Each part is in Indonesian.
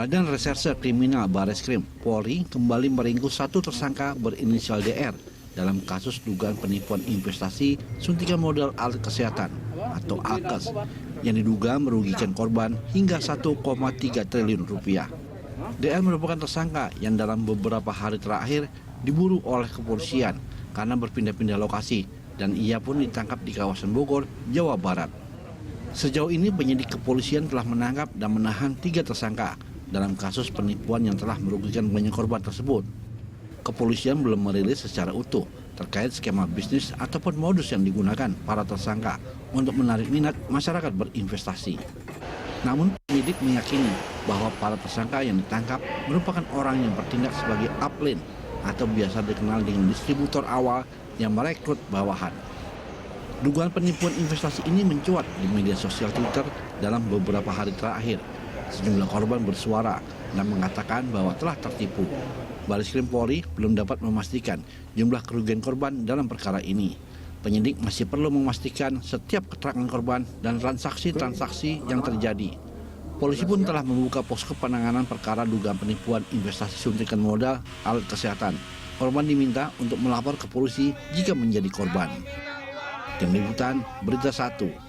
Badan Reserse Kriminal Bareskrim Polri kembali meringkus satu tersangka berinisial DR dalam kasus dugaan penipuan investasi suntikan modal alat kesehatan atau AKES yang diduga merugikan korban hingga 1,3 triliun rupiah. DR merupakan tersangka yang dalam beberapa hari terakhir diburu oleh kepolisian karena berpindah-pindah lokasi dan ia pun ditangkap di kawasan Bogor, Jawa Barat. Sejauh ini penyidik kepolisian telah menangkap dan menahan 3 tersangka dalam kasus penipuan yang telah merugikan banyak korban tersebut. Kepolisian belum merilis secara utuh terkait skema bisnis ataupun modus yang digunakan para tersangka untuk menarik minat masyarakat berinvestasi. Namun penyidik meyakini bahwa para tersangka yang ditangkap merupakan orang yang bertindak sebagai upline atau biasa dikenal dengan distributor awal yang merekrut bawahan. Dugaan penipuan investasi ini mencuat di media sosial Twitter dalam beberapa hari terakhir. Sejumlah korban bersuara dan mengatakan bahwa telah tertipu. Bareskrim Polri belum dapat memastikan jumlah kerugian korban dalam perkara ini. Penyidik masih perlu memastikan setiap keterangan korban dan transaksi-transaksi yang terjadi. Polisi pun telah membuka posko penanganan perkara dugaan penipuan investasi suntikan modal alat kesehatan. Korban diminta untuk melapor ke polisi jika menjadi korban. Tim Liputan, Berita 1.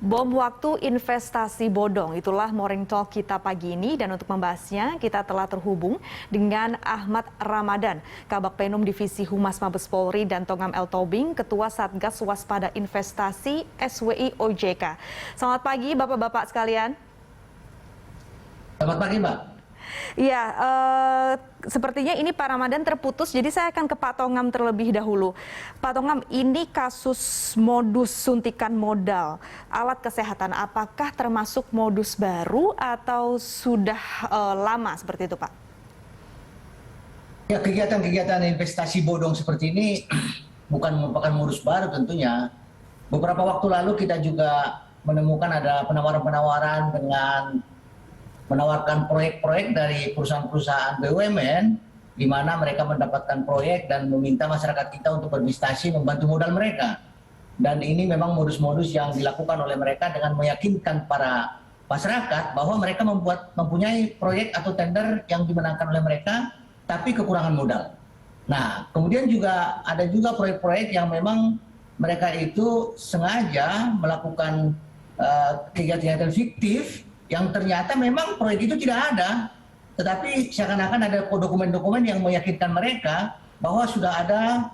Bom waktu investasi bodong, itulah Morning Talk kita pagi ini, dan untuk membahasnya kita telah terhubung dengan Ahmad Ramadan, Kabag Penum Divisi Humas Mabes Polri, dan Tongam L. Tobing, Ketua Satgas Waspada Investasi SWI OJK. Selamat pagi Bapak-Bapak sekalian. Selamat pagi Mbak. Iya, sepertinya ini Pak Ramadan terputus, jadi saya akan ke Pak Tongam terlebih dahulu. Pak Tongam, ini kasus modus suntikan modal alat kesehatan, apakah termasuk modus baru atau sudah lama seperti itu Pak? Ya, kegiatan-kegiatan investasi bodong seperti ini bukan merupakan modus baru tentunya. Beberapa waktu lalu kita juga menemukan ada penawaran-penawaran dengan menawarkan proyek-proyek dari perusahaan-perusahaan BUMN di mana mereka mendapatkan proyek dan meminta masyarakat kita untuk berinvestasi membantu modal mereka. Dan ini memang modus-modus yang dilakukan oleh mereka dengan meyakinkan para masyarakat bahwa mereka mempunyai proyek atau tender yang dimenangkan oleh mereka tapi kekurangan modal. Nah, kemudian juga ada juga proyek-proyek yang memang mereka itu sengaja melakukan kegiatan fiktif yang ternyata memang proyek itu tidak ada, tetapi seakan-akan ada dokumen-dokumen yang meyakinkan mereka bahwa sudah ada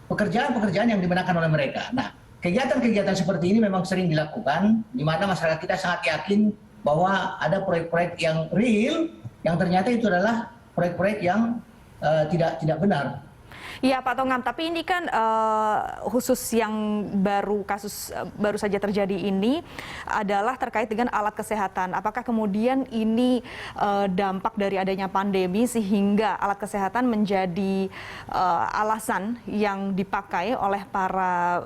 pekerjaan-pekerjaan yang dimenangkan oleh mereka. Nah, kegiatan-kegiatan seperti ini memang sering dilakukan, di mana masyarakat kita sangat yakin bahwa ada proyek-proyek yang real, yang ternyata itu adalah proyek-proyek yang tidak benar. Iya Pak Tongam, tapi ini kan khusus yang kasus baru saja terjadi ini adalah terkait dengan alat kesehatan. Apakah kemudian ini dampak dari adanya pandemi sehingga alat kesehatan menjadi alasan yang dipakai oleh para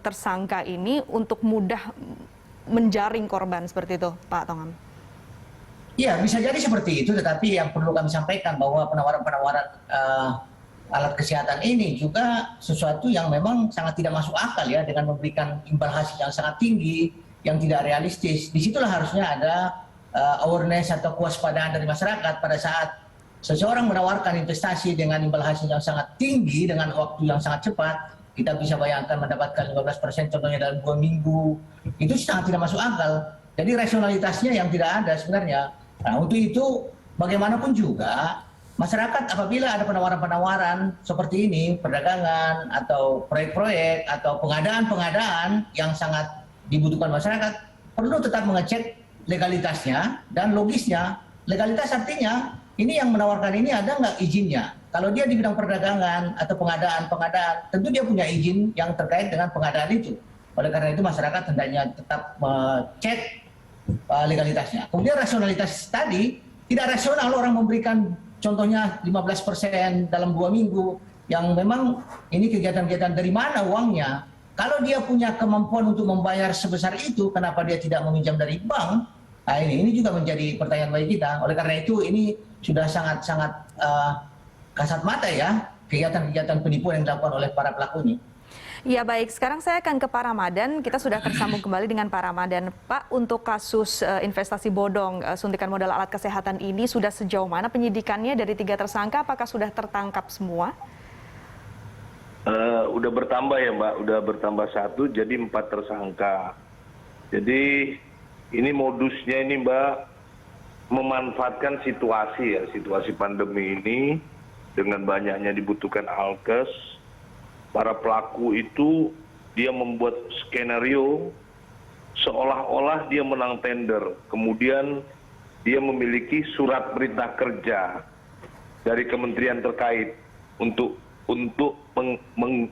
tersangka ini untuk mudah menjaring korban seperti itu Pak Tongam? Iya, bisa jadi seperti itu, tetapi yang perlu kami sampaikan bahwa penawaran-penawaran alat kesehatan ini juga sesuatu yang memang sangat tidak masuk akal ya, dengan memberikan imbal hasil yang sangat tinggi, yang tidak realistis. Disitulah harusnya ada awareness atau kewaspadaan dari masyarakat pada saat seseorang menawarkan investasi dengan imbal hasil yang sangat tinggi, dengan waktu yang sangat cepat. Kita bisa bayangkan mendapatkan 15% contohnya dalam 2 minggu, itu sangat tidak masuk akal. Jadi rasionalitasnya yang tidak ada sebenarnya. Nah, untuk itu bagaimanapun juga masyarakat apabila ada penawaran-penawaran seperti ini, perdagangan atau proyek-proyek atau pengadaan-pengadaan yang sangat dibutuhkan masyarakat, perlu tetap mengecek legalitasnya dan logisnya. Legalitas artinya ini yang menawarkan ini ada nggak izinnya. Kalau dia di bidang perdagangan atau pengadaan, tentu dia punya izin yang terkait dengan pengadaan itu. Oleh karena itu masyarakat hendaknya tetap mengecek legalitasnya. Kemudian rasionalitas tadi, tidak rasional orang memberikan contohnya 15% dalam 2 minggu, yang memang ini kegiatan-kegiatan dari mana uangnya. Kalau dia punya kemampuan untuk membayar sebesar itu, kenapa dia tidak meminjam dari bank? Nah, ini juga menjadi pertanyaan bagi kita. Oleh karena itu ini sudah sangat kasat mata ya, kegiatan-kegiatan penipuan yang dilakukan oleh para pelaku ini. Ya baik, sekarang saya akan ke Pak Ramadan. Kita sudah tersambung kembali dengan Pak Ramadan. Pak, untuk kasus investasi bodong suntikan modal alat kesehatan ini sudah sejauh mana penyidikannya dari 3 tersangka? Apakah sudah tertangkap semua? Udah bertambah ya Mbak, udah bertambah 1 jadi 4 tersangka. Jadi ini modusnya ini Mbak memanfaatkan situasi pandemi ini dengan banyaknya dibutuhkan alkes. Para pelaku itu dia membuat skenario seolah-olah dia menang tender. Kemudian dia memiliki surat perintah kerja dari kementerian terkait untuk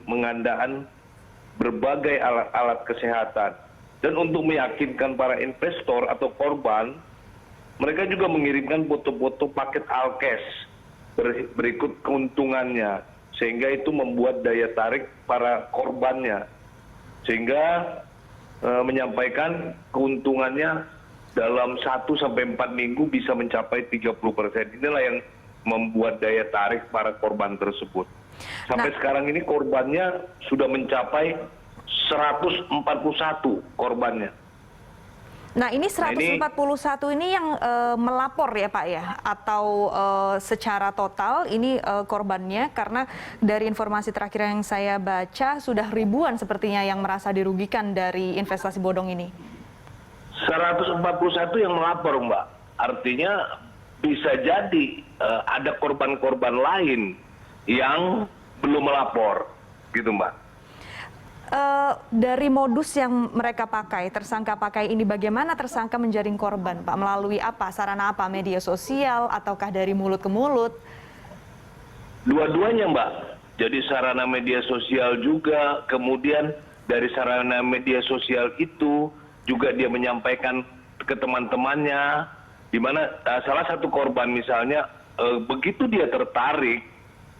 mengandaan berbagai alat kesehatan. Dan untuk meyakinkan para investor atau korban, mereka juga mengirimkan foto-foto paket alkes berikut keuntungannya. Sehingga itu membuat daya tarik para korbannya. Sehingga menyampaikan keuntungannya dalam 1 sampai 4 minggu bisa mencapai 30%. Inilah yang membuat daya tarik para korban tersebut. Sampai sekarang ini korbannya sudah mencapai 141 korbannya. Nah ini 141 ini yang melapor ya Pak ya? Atau secara total ini korbannya, karena dari informasi terakhir yang saya baca sudah ribuan sepertinya yang merasa dirugikan dari investasi bodong ini. 141 yang melapor Mbak, artinya bisa jadi ada korban-korban lain yang belum melapor gitu Mbak. Dari modus yang mereka pakai, tersangka pakai ini, bagaimana tersangka menjaring korban, Pak? Melalui apa? Sarana apa? Media sosial ataukah dari mulut ke mulut? Dua-duanya, Mbak. Jadi sarana media sosial juga, kemudian dari sarana media sosial itu juga dia menyampaikan ke teman-temannya, di mana salah satu korban misalnya begitu dia tertarik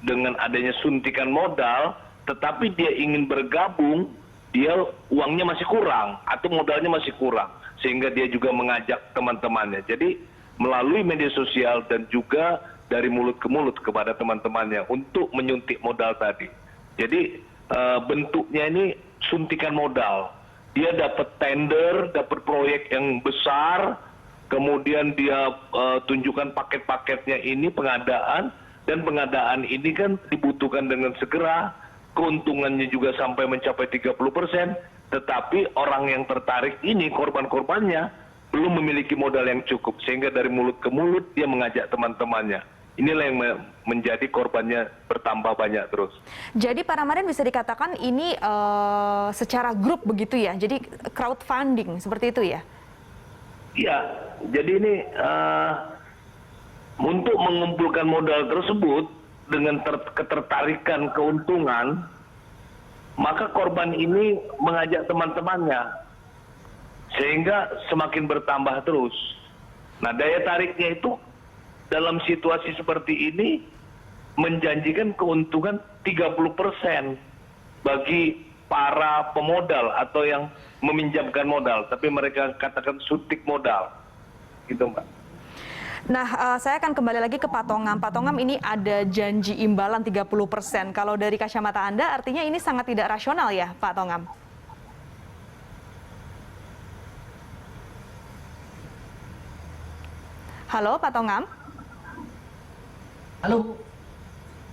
dengan adanya suntikan modal, tetapi dia ingin bergabung, dia uangnya masih kurang atau modalnya masih kurang, sehingga dia juga mengajak teman-temannya. Jadi melalui media sosial dan juga dari mulut ke mulut kepada teman-temannya untuk menyuntik modal tadi. Jadi bentuknya ini suntikan modal. Dia dapat tender, dapat proyek yang besar, kemudian dia tunjukkan paket-paketnya ini pengadaan, dan pengadaan ini kan dibutuhkan dengan segera. Keuntungannya juga sampai mencapai 30%, tetapi orang yang tertarik ini, korban-korbannya, belum memiliki modal yang cukup, sehingga dari mulut ke mulut dia mengajak teman-temannya. Inilah yang menjadi korbannya bertambah banyak terus. Jadi Pak Ramadan bisa dikatakan ini secara grup begitu ya, jadi crowdfunding seperti itu ya? Iya, jadi ini untuk mengumpulkan modal tersebut, dengan ketertarikan keuntungan, maka korban ini mengajak teman-temannya, sehingga semakin bertambah terus. Nah, daya tariknya itu dalam situasi seperti ini menjanjikan keuntungan 30% bagi para pemodal atau yang meminjamkan modal, tapi mereka katakan suntik modal, gitu Mbak. Nah, saya akan kembali lagi ke Pak Tongam. Pak Tongam, ini ada janji imbalan 30%. Kalau dari kacamata Anda, artinya ini sangat tidak rasional ya, Pak Tongam? Halo, Pak Tongam? Halo?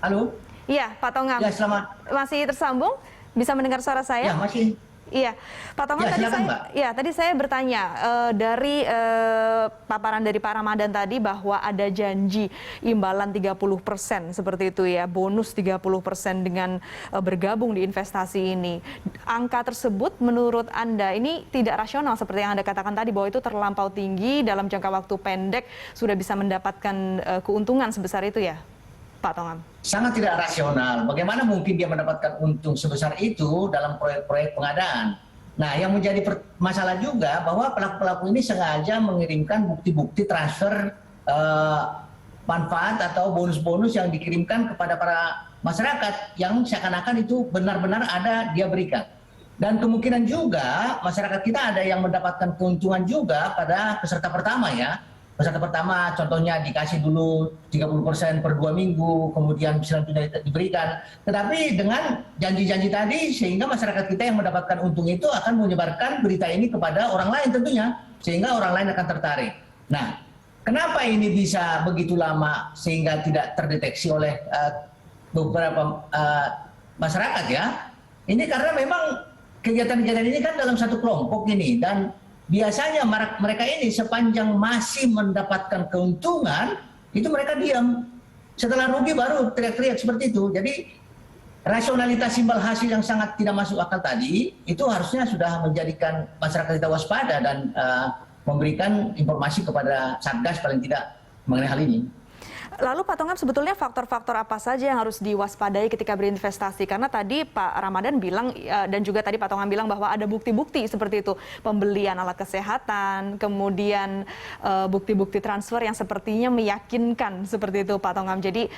Halo? Iya, Pak Tongam. Ya, selamat. Masih tersambung? Bisa mendengar suara saya? Ya, masih. Iya, Pak Tongam, ya, tadi saya bertanya dari paparan dari Pak Ramadan tadi bahwa ada janji imbalan 30% seperti itu ya, bonus 30% dengan bergabung di investasi ini. Angka tersebut menurut Anda ini tidak rasional seperti yang Anda katakan tadi, bahwa itu terlampau tinggi, dalam jangka waktu pendek sudah bisa mendapatkan keuntungan sebesar itu ya, Pak Tongam? Sangat tidak rasional. Bagaimana mungkin dia mendapatkan untung sebesar itu dalam proyek-proyek pengadaan? Nah, yang menjadi masalah juga bahwa pelaku-pelaku ini sengaja mengirimkan bukti-bukti transfer manfaat atau bonus-bonus yang dikirimkan kepada para masyarakat yang seakan-akan itu benar-benar ada dia berikan. Dan kemungkinan juga masyarakat kita ada yang mendapatkan keuntungan juga pada peserta pertama ya. peserta pertama contohnya dikasih dulu 30% per 2 minggu, kemudian selanjutnya diberikan. Tetapi dengan janji-janji tadi sehingga masyarakat kita yang mendapatkan untung itu akan menyebarkan berita ini kepada orang lain tentunya, sehingga orang lain akan tertarik. Nah, kenapa ini bisa begitu lama sehingga tidak terdeteksi oleh beberapa masyarakat ya? Ini karena memang kegiatan-kegiatan ini kan dalam satu kelompok ini, dan biasanya mereka ini sepanjang masih mendapatkan keuntungan itu mereka diam. Setelah rugi baru teriak-teriak seperti itu. Jadi rasionalitas imbal hasil yang sangat tidak masuk akal tadi itu harusnya sudah menjadikan masyarakat kita waspada dan memberikan informasi kepada Satgas paling tidak mengenai hal ini. Lalu Pak Tongam, sebetulnya faktor-faktor apa saja yang harus diwaspadai ketika berinvestasi? Karena tadi Pak Ramadan bilang, dan juga tadi Pak Tongam bilang bahwa ada bukti-bukti seperti itu. Pembelian alat kesehatan, kemudian bukti-bukti transfer yang sepertinya meyakinkan seperti itu Pak Tongam. Jadi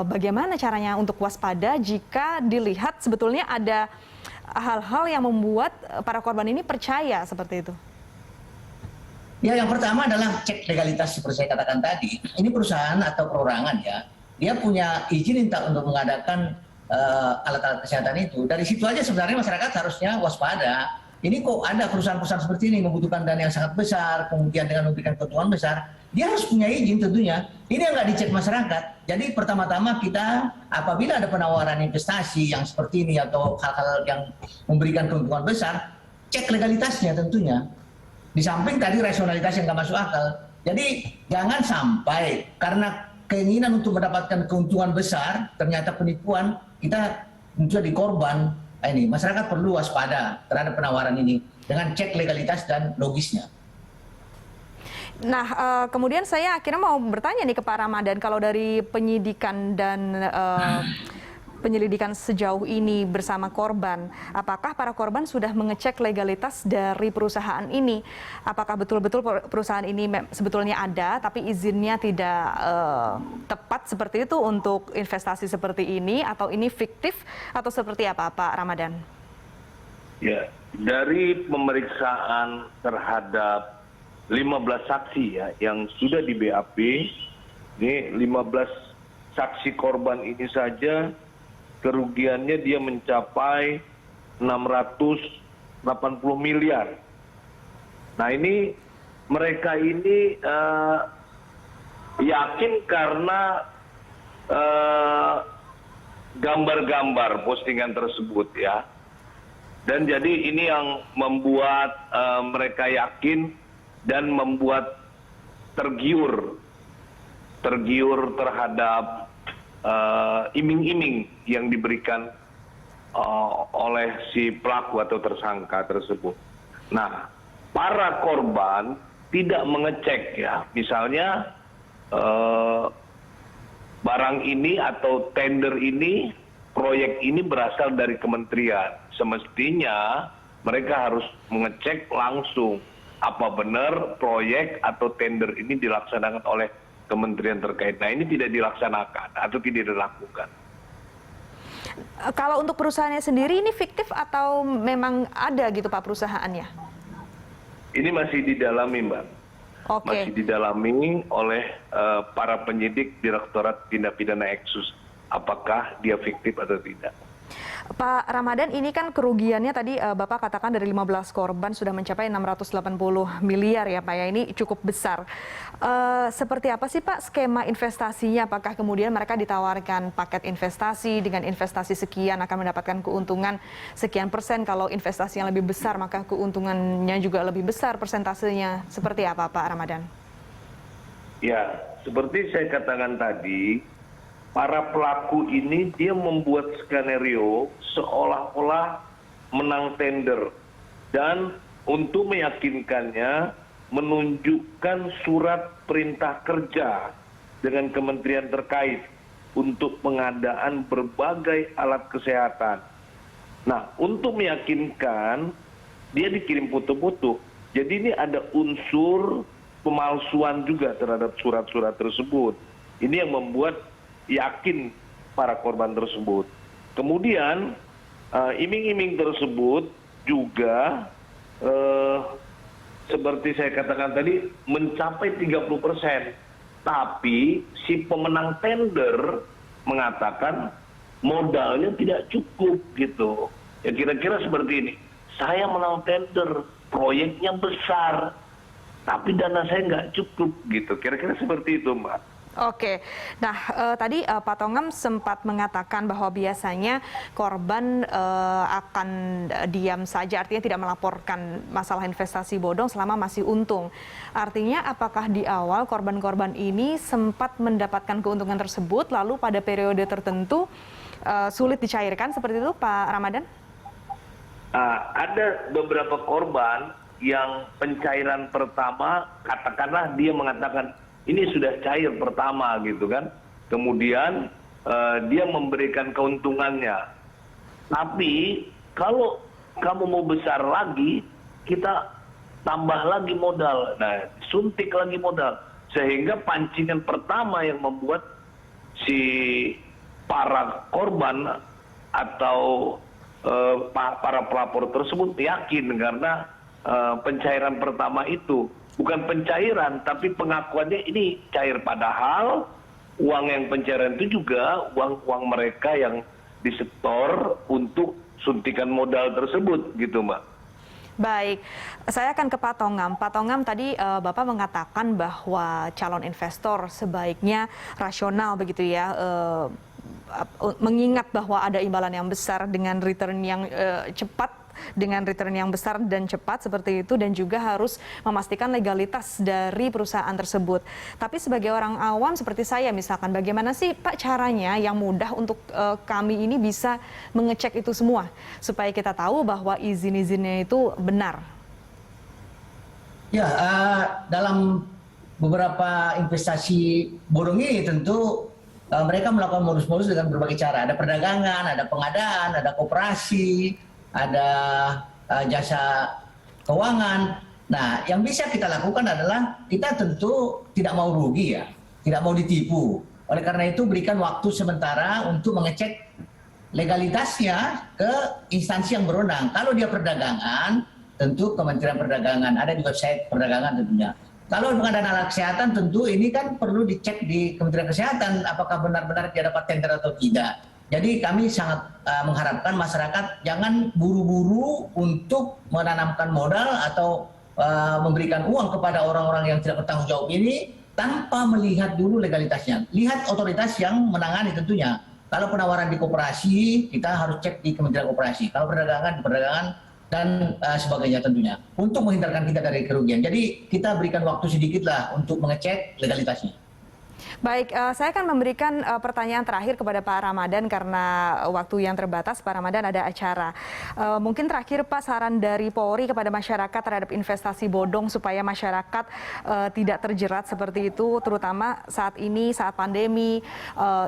bagaimana caranya untuk waspada jika dilihat sebetulnya ada hal-hal yang membuat para korban ini percaya seperti itu? Ya, yang pertama adalah cek legalitas seperti saya katakan tadi. Ini perusahaan atau perorangan ya, dia punya izin untuk mengadakan alat-alat kesehatan itu. Dari situ aja sebenarnya masyarakat harusnya waspada. Ini kok ada perusahaan-perusahaan seperti ini membutuhkan dana yang sangat besar, kemudian dengan memberikan keuntungan besar, dia harus punya izin tentunya. Ini yang nggak dicek masyarakat. Jadi pertama-tama kita apabila ada penawaran investasi yang seperti ini atau hal-hal yang memberikan keuntungan besar, cek legalitasnya tentunya. Di samping tadi rasionalitas yang nggak masuk akal. Jadi jangan sampai karena keinginan untuk mendapatkan keuntungan besar, ternyata penipuan, kita menjadi korban. Nah, ini masyarakat perlu waspada terhadap penawaran ini dengan cek legalitas dan logisnya. Nah, kemudian saya akhirnya mau bertanya nih ke Pak Ramadan, kalau dari penyidikan dan penyelidikan sejauh ini bersama korban, apakah para korban sudah mengecek legalitas dari perusahaan ini? Apakah betul-betul perusahaan ini sebetulnya ada, tapi izinnya tidak tepat seperti itu untuk investasi seperti ini, atau ini fiktif, atau seperti apa, Pak Ramadan? Ya, dari pemeriksaan terhadap 15 saksi ya yang sudah di BAP, ini 15 saksi korban ini saja kerugiannya dia mencapai 680 miliar. Nah, ini mereka ini yakin karena gambar-gambar postingan tersebut ya. Dan jadi ini yang membuat mereka yakin dan membuat tergiur terhadap iming-iming yang diberikan oleh si pelaku atau tersangka tersebut. Nah, para korban tidak mengecek ya, misalnya barang ini atau tender ini, proyek ini berasal dari kementerian. Semestinya mereka harus mengecek langsung apa benar proyek atau tender ini dilaksanakan oleh kementerian terkait. Nah, ini tidak dilaksanakan atau tidak dilakukan. Kalau untuk perusahaannya sendiri ini fiktif atau memang ada gitu Pak perusahaannya? Ini masih didalami, Mbak. Oke. Masih didalami oleh para penyidik Direktorat Tindak Pidana Eksus. Apakah dia fiktif atau tidak? Pak Ramadan, ini kan kerugiannya tadi Bapak katakan dari 15 korban sudah mencapai 680 miliar ya Pak ya, ini cukup besar. Seperti apa sih Pak skema investasinya? Apakah kemudian mereka ditawarkan paket investasi dengan investasi sekian akan mendapatkan keuntungan sekian persen, kalau investasi yang lebih besar maka keuntungannya juga lebih besar persentasenya, seperti apa Pak Ramadan? Ya, seperti saya katakan tadi, para pelaku ini dia membuat skenario seolah-olah menang tender, dan untuk meyakinkannya menunjukkan surat perintah kerja dengan kementerian terkait untuk pengadaan berbagai alat kesehatan. Nah, untuk meyakinkan dia dikirim foto-foto. Jadi ini ada unsur pemalsuan juga terhadap surat-surat tersebut. Ini yang membuat yakin para korban tersebut. Kemudian iming-iming tersebut juga seperti saya katakan tadi mencapai 30%. Tapi si pemenang tender mengatakan modalnya tidak cukup gitu. Ya kira-kira seperti ini. Saya menang tender, proyeknya besar, tapi dana saya nggak cukup gitu. Kira-kira seperti itu, Mbak. Oke, nah tadi Pak Tongam sempat mengatakan bahwa biasanya korban akan diam saja, artinya tidak melaporkan masalah investasi bodong selama masih untung. Artinya apakah di awal korban-korban ini sempat mendapatkan keuntungan tersebut, lalu pada periode tertentu sulit dicairkan seperti itu, Pak Ramadan? Ada beberapa korban yang pencairan pertama, katakanlah dia mengatakan, ini sudah cair pertama gitu kan. Kemudian dia memberikan keuntungannya. Tapi kalau kamu mau besar lagi, kita tambah lagi modal. Nah, suntik lagi modal. Sehingga pancingan pertama yang membuat si para korban atau para pelapor tersebut yakin karena pencairan pertama itu bukan pencairan, tapi pengakuannya ini cair, padahal uang yang pencairan itu juga uang mereka yang disetor untuk suntikan modal tersebut, gitu Mbak. Baik, saya akan ke Pak Tongam. Pak Tongam, tadi Bapak mengatakan bahwa calon investor sebaiknya rasional begitu ya, mengingat bahwa ada imbalan yang besar dengan return yang cepat, dengan return yang besar dan cepat seperti itu, dan juga harus memastikan legalitas dari perusahaan tersebut. Tapi sebagai orang awam seperti saya misalkan, bagaimana sih Pak caranya yang mudah untuk kami ini bisa mengecek itu semua supaya kita tahu bahwa izin-izinnya itu benar? Ya, dalam beberapa investasi bodong ini tentu mereka melakukan modus-modus dengan berbagai cara. Ada perdagangan, ada pengadaan, ada koperasi, ada jasa keuangan. Nah, yang bisa kita lakukan adalah kita tentu tidak mau rugi ya, tidak mau ditipu. Oleh karena itu berikan waktu sementara untuk mengecek legalitasnya ke instansi yang berwenang. Kalau dia perdagangan, tentu Kementerian Perdagangan, ada di website perdagangan tentunya. Kalau pengadaan alat kesehatan tentu ini kan perlu dicek di Kementerian Kesehatan apakah benar-benar dia dapat tender atau tidak. Jadi kami sangat mengharapkan masyarakat jangan buru-buru untuk menanamkan modal atau memberikan uang kepada orang-orang yang tidak bertanggung jawab ini tanpa melihat dulu legalitasnya. Lihat otoritas yang menangani tentunya. Kalau penawaran di koperasi, kita harus cek di Kementerian Koperasi. Kalau perdagangan, di perdagangan, dan sebagainya tentunya. Untuk menghindarkan kita dari kerugian. Jadi kita berikan waktu sedikit lah untuk mengecek legalitasnya. Baik, saya akan memberikan pertanyaan terakhir kepada Pak Ramadan karena waktu yang terbatas. Pak Ramadan ada acara. Mungkin terakhir Pak, saran dari Polri kepada masyarakat terhadap investasi bodong supaya masyarakat tidak terjerat seperti itu, terutama saat ini, saat pandemi,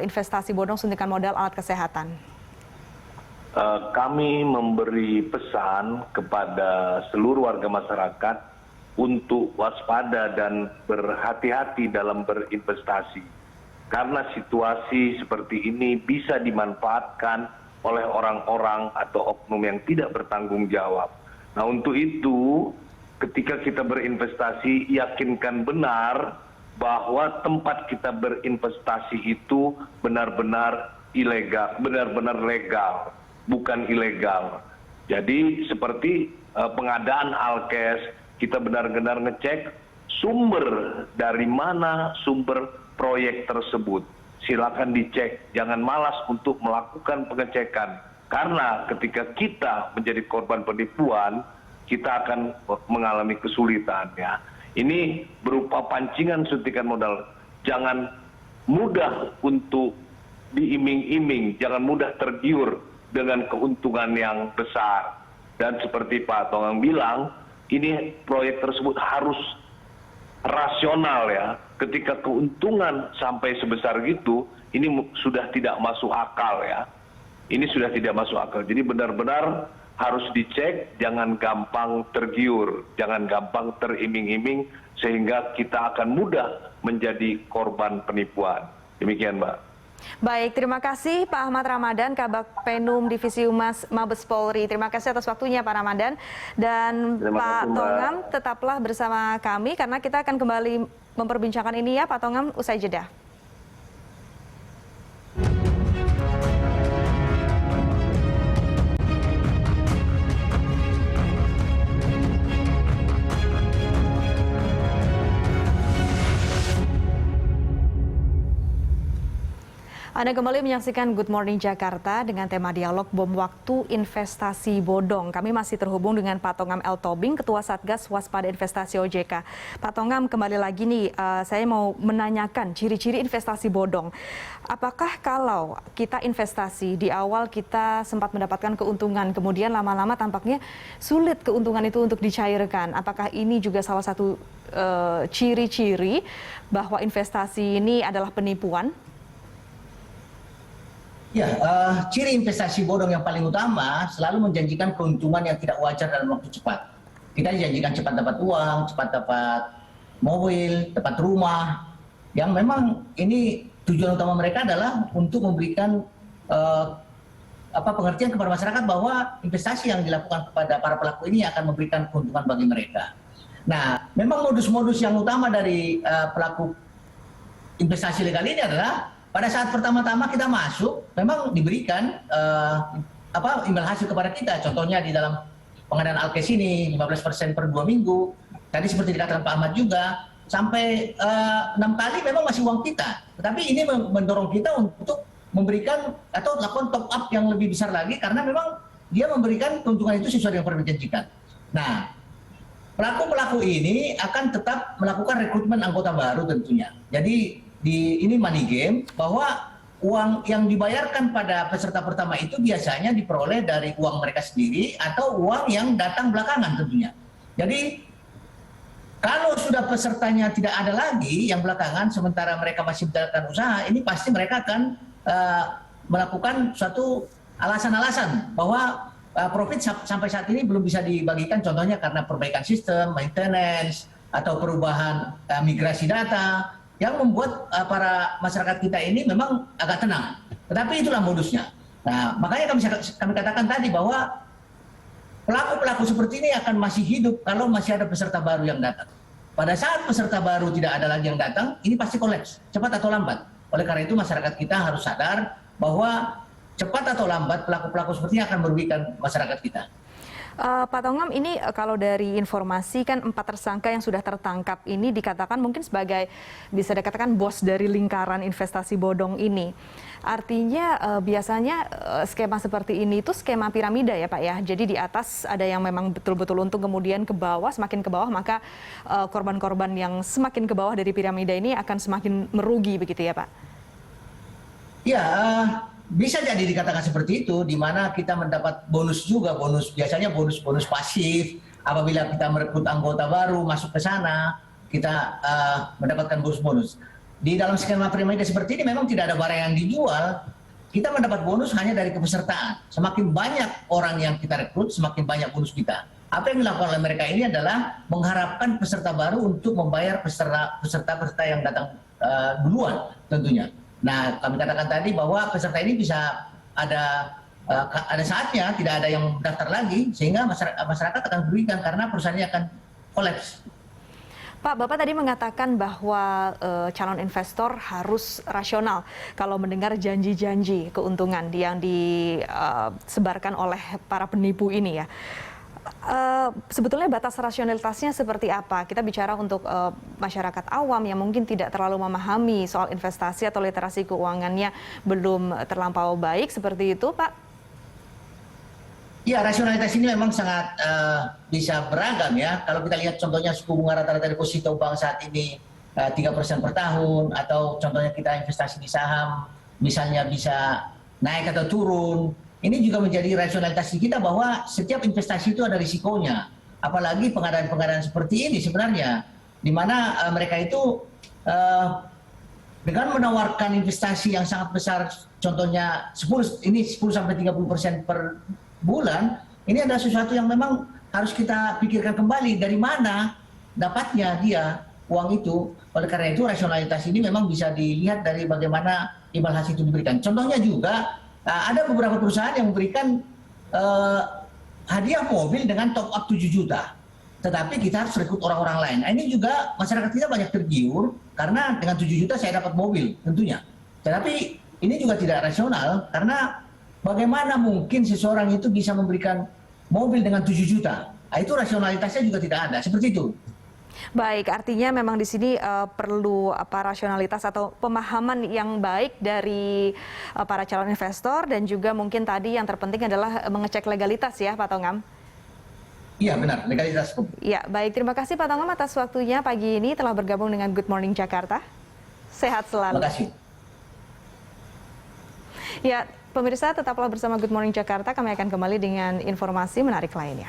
investasi bodong suntikan modal alat kesehatan. Kami memberi pesan kepada seluruh warga masyarakat untuk waspada dan berhati-hati dalam berinvestasi. Karena situasi seperti ini bisa dimanfaatkan oleh orang-orang atau oknum yang tidak bertanggung jawab. Nah, untuk itu ketika kita berinvestasi, yakinkan benar bahwa tempat kita berinvestasi itu benar-benar ilegal, benar-benar legal, bukan ilegal. Jadi seperti pengadaan alkes, kita benar-benar ngecek sumber dari mana sumber proyek tersebut. Silakan dicek, jangan malas untuk melakukan pengecekan. Karena ketika kita menjadi korban penipuan, kita akan mengalami kesulitan ya. Ini berupa pancingan suntikan modal. Jangan mudah untuk diiming-iming, jangan mudah tergiur dengan keuntungan yang besar. Dan seperti Pak Tongam bilang, ini proyek tersebut harus rasional ya. Ketika keuntungan sampai sebesar gitu, ini sudah tidak masuk akal ya. Ini sudah tidak masuk akal. Jadi benar-benar harus dicek, jangan gampang tergiur, jangan gampang teriming-iming, sehingga kita akan mudah menjadi korban penipuan. Demikian, Mbak. Baik, terima kasih Pak Ahmad Ramadan, Kabag Penum Divisi Humas Mabes Polri. Terima kasih atas waktunya Pak Ramadan. Dan Terima Pak kasih, Mbak. Tongam tetaplah bersama kami karena kita akan kembali memperbincangkan ini ya Pak Tongam usai jeda. Anda kembali menyaksikan Good Morning Jakarta dengan tema dialog bom waktu investasi bodong. Kami masih terhubung dengan Pak Tongam L. Tobing, Ketua Satgas Waspada Investasi OJK. Pak Tongam, kembali lagi nih, saya mau menanyakan ciri-ciri investasi bodong. Apakah kalau kita investasi, di awal kita sempat mendapatkan keuntungan, kemudian lama-lama tampaknya sulit keuntungan itu untuk dicairkan? Apakah ini juga salah satu ciri-ciri bahwa investasi ini adalah penipuan? Ya, ciri investasi bodong yang paling utama selalu menjanjikan keuntungan yang tidak wajar dalam waktu cepat. Kita dijanjikan cepat dapat uang, cepat dapat mobil, dapat rumah, yang memang ini tujuan utama mereka adalah untuk memberikan pengertian kepada masyarakat bahwa investasi yang dilakukan kepada para pelaku ini akan memberikan keuntungan bagi mereka. Nah, memang modus-modus yang utama dari pelaku investasi legal ini adalah pada saat pertama-tama kita masuk, memang diberikan imbal hasil kepada kita. Contohnya di dalam pengadaan Alkes ini 15% per 2 minggu. Tadi seperti dikatakan Pak Ahmad juga, sampai 6 kali memang masih uang kita. Tetapi ini mendorong kita untuk memberikan atau melakukan top up yang lebih besar lagi karena memang dia memberikan keuntungan itu sesuai dengan yang dijanjikan. Nah, pelaku-pelaku ini akan tetap melakukan rekrutmen anggota baru tentunya. Jadi ini money game, bahwa uang yang dibayarkan pada peserta pertama itu biasanya diperoleh dari uang mereka sendiri atau uang yang datang belakangan tentunya. Jadi kalau sudah pesertanya tidak ada lagi yang belakangan sementara mereka masih menjalankan usaha, ini pasti mereka akan melakukan suatu alasan-alasan bahwa profit sampai saat ini belum bisa dibagikan, contohnya karena perbaikan sistem, maintenance, atau perubahan migrasi data, yang membuat para masyarakat kita ini memang agak tenang. Tetapi itulah modusnya. Nah, makanya kami katakan tadi bahwa pelaku-pelaku seperti ini akan masih hidup kalau masih ada peserta baru yang datang. Pada saat peserta baru tidak ada lagi yang datang, ini pasti kolaps, cepat atau lambat. Oleh karena itu masyarakat kita harus sadar bahwa cepat atau lambat pelaku-pelaku seperti ini akan merugikan masyarakat kita. Pak Tongam, ini kalau dari informasi kan 4 tersangka yang sudah tertangkap ini dikatakan mungkin sebagai bisa dikatakan bos dari lingkaran investasi bodong ini. Artinya biasanya skema seperti ini itu skema piramida ya Pak ya. Jadi di atas ada yang memang betul-betul untung, kemudian ke bawah, semakin ke bawah maka korban-korban yang semakin ke bawah dari piramida ini akan semakin merugi begitu ya Pak? Ya, bisa jadi dikatakan seperti itu, di mana kita mendapat bonus juga, biasanya bonus pasif. Apabila kita merekrut anggota baru masuk ke sana, kita mendapatkan bonus. Di dalam skema piramida seperti ini memang tidak ada barang yang dijual, kita mendapat bonus hanya dari kepesertaan. Semakin banyak orang yang kita rekrut, semakin banyak bonus kita. Apa yang dilakukan oleh mereka ini adalah mengharapkan peserta baru untuk membayar peserta yang datang duluan tentunya. Nah, kami katakan tadi bahwa peserta ini bisa ada saatnya tidak ada yang daftar lagi, sehingga masyarakat akan merugikan karena perusahaannya akan kolaps. Pak, Bapak tadi mengatakan bahwa calon investor harus rasional kalau mendengar janji-janji keuntungan yang disebarkan oleh para penipu ini ya. Sebetulnya batas rasionalitasnya seperti apa? Kita bicara untuk masyarakat awam yang mungkin tidak terlalu memahami soal investasi atau literasi keuangannya belum terlampau baik, seperti itu Pak? Ya, rasionalitas ini memang sangat bisa beragam ya. Kalau kita lihat contohnya suku bunga rata-rata deposito bank saat ini 3% per tahun, atau contohnya kita investasi di saham misalnya bisa naik atau turun. Ini juga menjadi rasionalitas kita bahwa setiap investasi itu ada risikonya. Apalagi pengadaan-pengadaan seperti ini sebenarnya, di mana mereka itu dengan menawarkan investasi yang sangat besar, contohnya 10 sampai 30% per bulan, ini adalah sesuatu yang memang harus kita pikirkan kembali dari mana dapatnya dia uang itu. Oleh karena itu rasionalitas ini memang bisa dilihat dari bagaimana imbal hasil itu diberikan. Contohnya juga ada beberapa perusahaan yang memberikan hadiah mobil dengan top up 7 juta. Tetapi kita harus rekrut orang-orang lain. Nah, ini juga masyarakat kita banyak tergiur karena dengan 7 juta saya dapat mobil tentunya. Tetapi ini juga tidak rasional karena bagaimana mungkin seseorang itu bisa memberikan mobil dengan 7 juta. Nah, itu rasionalitasnya juga tidak ada. Seperti itu. Baik, artinya memang di sini perlu rasionalitas atau pemahaman yang baik dari para calon investor dan juga mungkin tadi yang terpenting adalah mengecek legalitas ya Pak Tongam. Iya benar, legalitas. Ya, baik, terima kasih Pak Tongam atas waktunya pagi ini telah bergabung dengan Good Morning Jakarta. Sehat selalu. Terima kasih. Ya, pemirsa tetaplah bersama Good Morning Jakarta, kami akan kembali dengan informasi menarik lainnya.